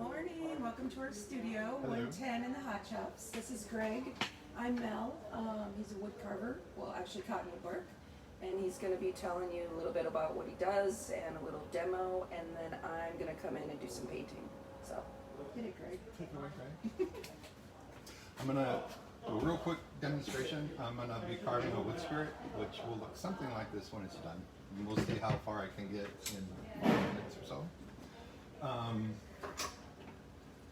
morning. Welcome to our studio, Hello. 110 in the Hot Chops. This is Greg. I'm Mel. He's a wood carver, well, actually cottonwood bark. And he's going to be telling you a little bit about what he does and a little demo, and then I'm going to come in and do some painting. So, hit it, Greg. Take it away, Greg. I'm going to do a real quick demonstration. I'm going to be carving a wood spirit, which will look something like this when it's done. And we'll see how far I can get in 5 minutes or so.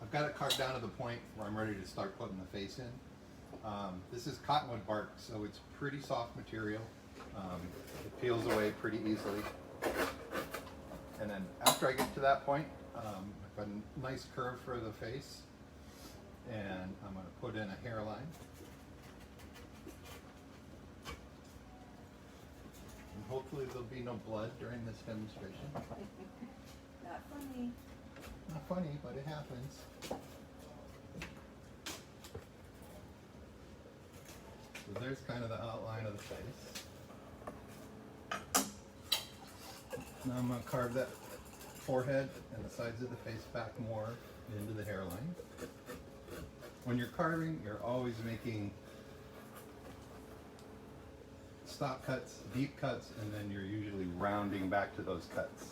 I've got it carved down to the point where I'm ready to start putting the face in. This is cottonwood bark, so it's pretty soft material. It peels away pretty easily. And then after I get to that point, I've got a nice curve for the face, and I'm going to put in a hairline. And hopefully there'll be no blood during this demonstration. Not funny. Not funny, but it happens. So there's kind of the outline of the face. Now I'm going to carve that forehead and the sides of the face back more into the hairline. When you're carving, you're always making stop cuts, deep cuts, and then you're usually rounding back to those cuts.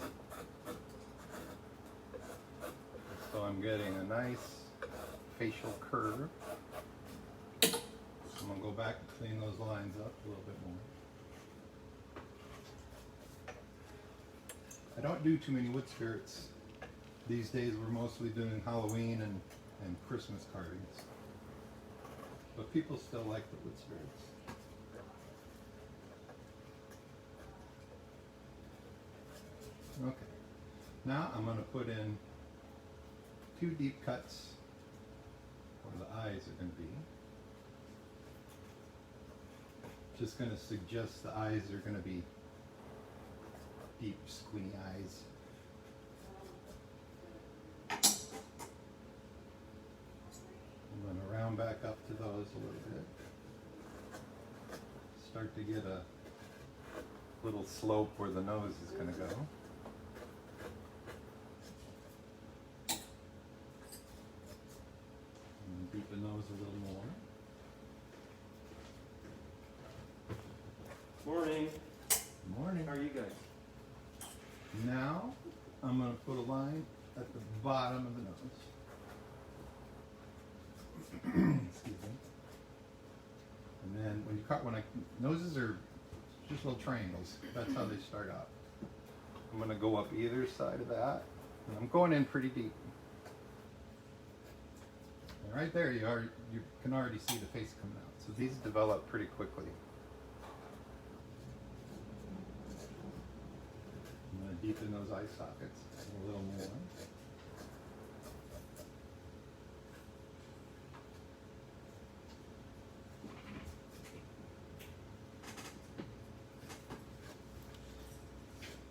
So I'm getting a nice facial curve. I'm going to go back and clean those lines up a little bit more. I don't do too many wood spirits. These days we're mostly doing Halloween and Christmas carvings. But people still like the wood spirits. Okay. Now I'm going to put in 2 deep cuts where the eyes are going to be. Just going to suggest the eyes are going to be deep, squinty eyes. I'm going to round back up to those a little bit. Start to get a little slope where the nose is going to go. And deepen those a little more. Morning. Good morning. How are you guys? Now, I'm going to put a line at the bottom of the nose. Excuse me. And then noses are just little triangles. That's how they start out. I'm going to go up either side of that. And I'm going in pretty deep. And right there you can already see the face coming out. So these develop pretty quickly. I'm going to deepen those eye sockets a little more.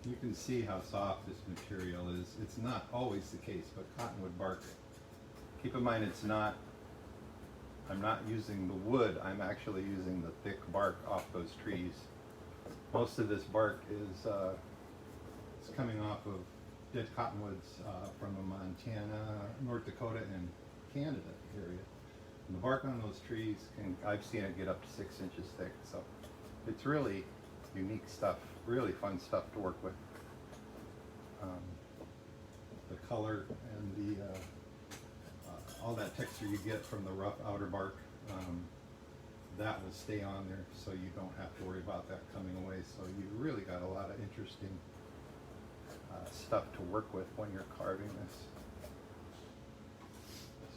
You can see how soft this material is. It's not always the case, but cottonwood bark, keep in mind I'm not using the wood, I'm actually using the thick bark off those trees. Most of this bark is it's coming off of dead cottonwoods from the Montana, North Dakota, and Canada area. And the bark on those trees, I've seen it get up to 6 inches thick. So it's really unique stuff, really fun stuff to work with. The color and the all that texture you get from the rough outer bark, that will stay on there, so you don't have to worry about that coming away. So you really got a lot of interesting stuff to work with when you're carving this.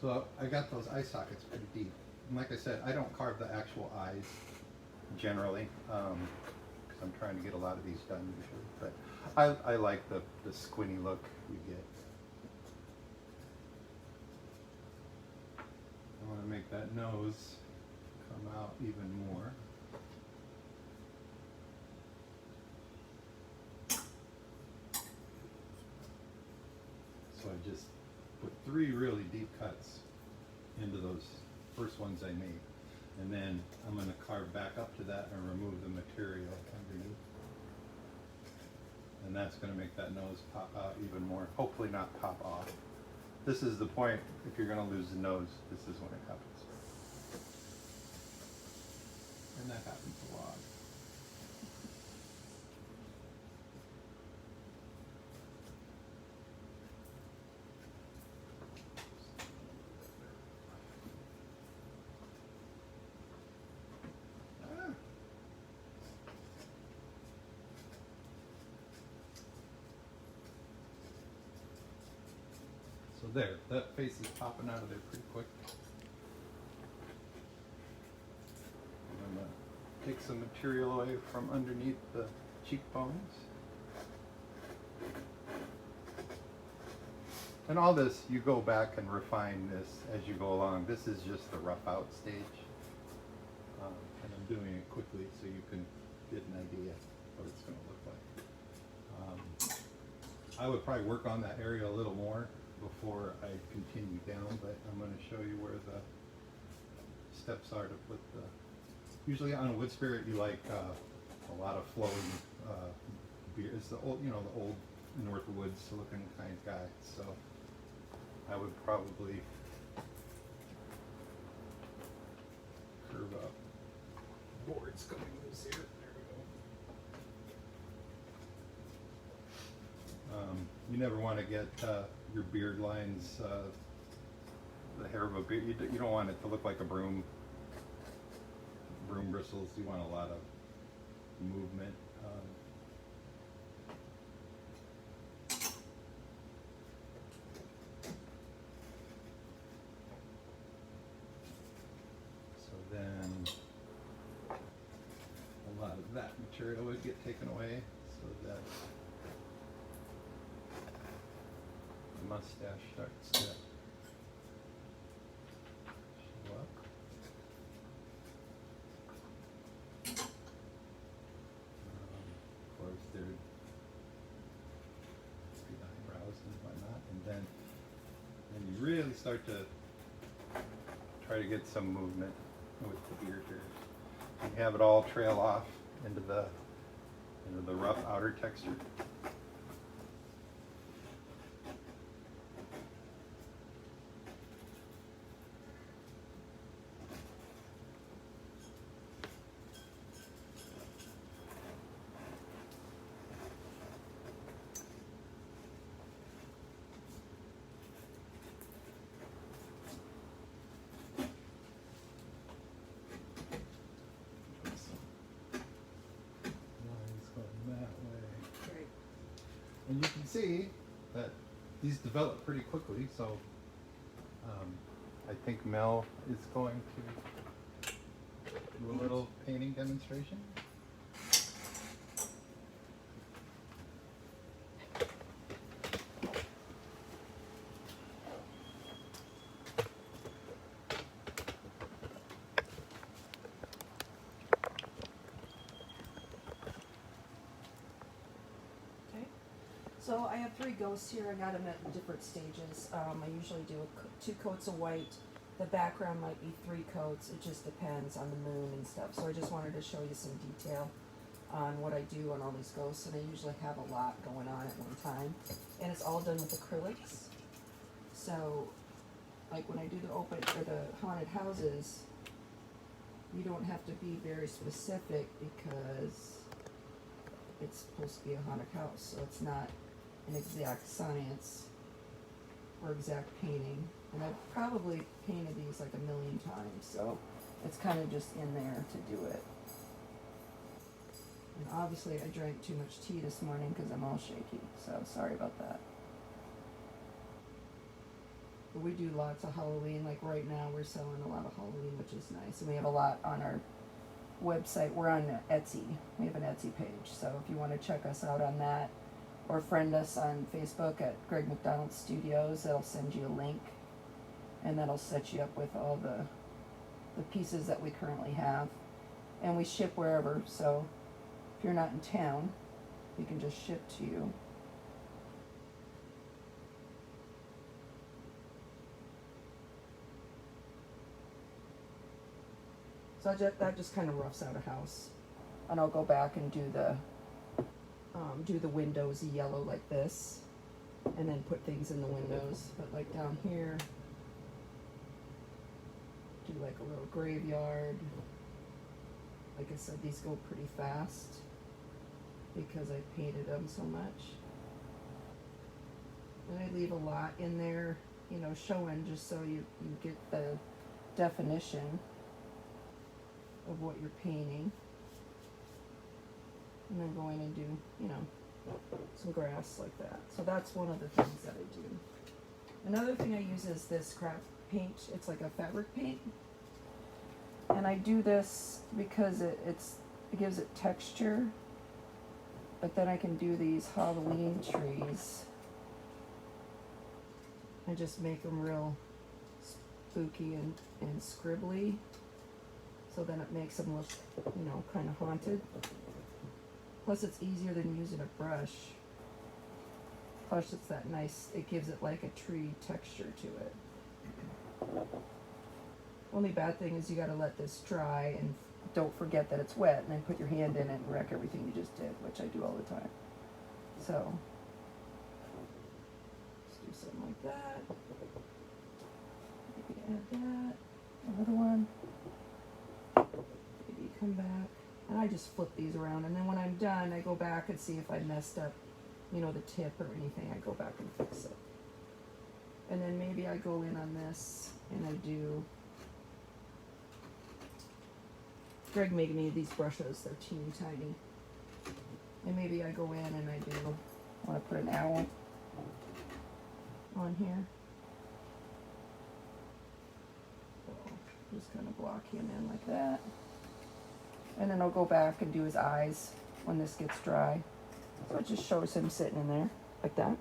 So I got those eye sockets pretty deep. And like I said, I don't carve the actual eyes generally, because I'm trying to get a lot of these done usually. But I like the squinty look you get. I want to make that nose come out even more. So I just put 3 really deep cuts into those first ones I made. And then I'm going to carve back up to that and remove the material underneath. And that's going to make that nose pop out even more. Hopefully not pop off. This is the point, if you're gonna lose the nose, this is when it happens. And that happens a lot. Ah. So there, that face is popping out of there pretty quick. I'm gonna take some material away from underneath the cheekbones. And all this, you go back and refine this as you go along. This is just the rough out stage. And I'm doing it quickly so you can get an idea what it's gonna look like. I would probably work on that area a little more before I continue down, but I'm going to show you where the steps are to put the. Usually on a wood spirit, you like a lot of flowing beard. It's the old, the old North Woods looking kind of guy. So I would probably curve up. Board's coming loose here. There we go. You never want to get your beard lines, the hair of a beard. You don't want it to look like a broom bristles. You want a lot of movement. So then a lot of that material would get taken away so that the mustache starts to show up. Of course, there'd be eyebrows and whatnot, and then you really start to try to get some movement with the beard here. You have it all trail off into the rough outer texture. And you can see that these develop pretty quickly, so I think Mel is going to do a little painting demonstration. So I have 3 ghosts here. I got them at different stages. I usually do 2 coats of white. The background might be 3 coats. It just depends on the moon and stuff. So I just wanted to show you some detail on what I do on all these ghosts. And I usually have a lot going on at one time. And it's all done with acrylics. So like when I do the open or the haunted houses, you don't have to be very specific because it's supposed to be a haunted house. So it's not an exact science or exact painting, and I've probably painted these like a million times, so it's kind of just in there to do it. And obviously I drank too much tea this morning because I'm all shaky, so sorry about that. But we do lots of Halloween. Like right now we're selling a lot of Halloween, which is nice, and we have a lot on our website. We're on Etsy. We have an Etsy page, so if you want to check us out on that, or friend us on Facebook at Greg McDonald Studios, that'll send you a link, and that'll set you up with all the pieces that we currently have. And we ship wherever, so if you're not in town, we can just ship to you. So that just kind of roughs out a house. And I'll go back and do the windows yellow like this. and then put things in the windows. But like down here, do like a little graveyard. Like I said, these go pretty fast because I painted them so much. And I leave a lot in there, you know, showing just so you get the definition of what you're painting. And then go in and do, you know, some grass like that. So that's one of the things that I do. Another thing I use is this craft paint. It's like a fabric paint. And I do this because it gives it texture. But then I can do these Halloween trees and just make them real spooky and scribbly. So then it makes them look, you know, kind of haunted. Plus it's easier than using a brush. Plus it's that nice, it gives it like a tree texture to it. Only bad thing is you gotta let this dry and don't forget that it's wet and then put your hand in it and wreck everything you just did, which I do all the time. So, let's do something like that. Maybe add that, another one. Maybe come back. And I just flip these around, and then when I'm done, I go back and see if I messed up, you know, the tip or anything. I go back and fix it. And then maybe I go in on this, and I do, Greg made me these brushes, they're teeny tiny. And maybe I go in and I do, I want to put an owl on here. So just kind of block him in like that. And then I'll go back and do his eyes when this gets dry. So it just shows him sitting in there like that.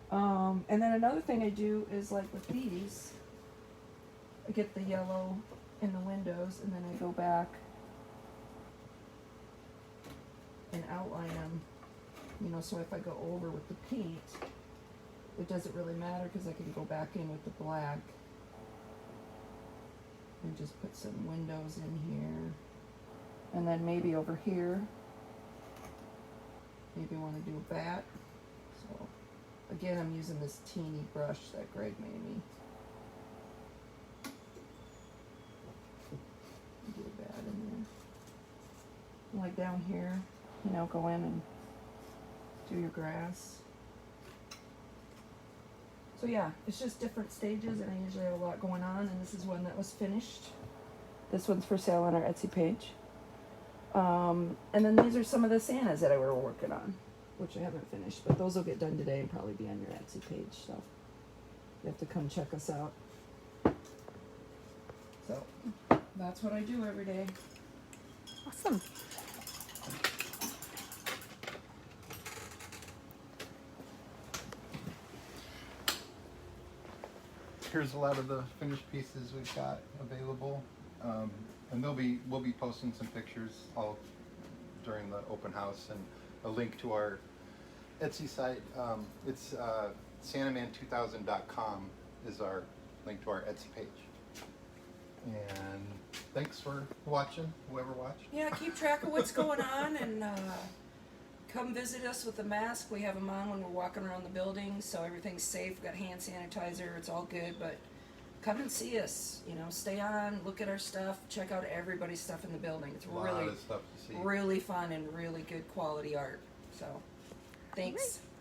And then another thing I do is like with these, I get the yellow in the windows and then I go back and outline them, you know, so if I go over with the paint, it doesn't really matter because I can go back in with the black and just put some windows in here. And then maybe over here, maybe want to do a bat. So again, I'm using this teeny brush that Greg made me. Do a bat in there. And like down here, you know, go in and do your grass. So yeah, it's just different stages, and I usually have a lot going on, and this is one that was finished. This one's for sale on our Etsy page. And then these are some of the Santas that I were working on, which I haven't finished, but those will get done today and probably be on your Etsy page, so you have to come check us out. So that's what I do every day. Awesome. Here's a lot of the finished pieces we've got available. And we'll be posting some pictures all during the open house, and a link to our Etsy site. It's santaman2000.com is our link to our Etsy page. And thanks for watching, whoever watched. Yeah, keep track of what's going on, and come visit us with a mask. We have them on when we're walking around the building, so everything's safe. We've got hand sanitizer, it's all good, but come and see us. You know, stay on, look at our stuff, check out everybody's stuff in the building. It's A lot of stuff to see. really fun and really good quality art. So, thanks. Right.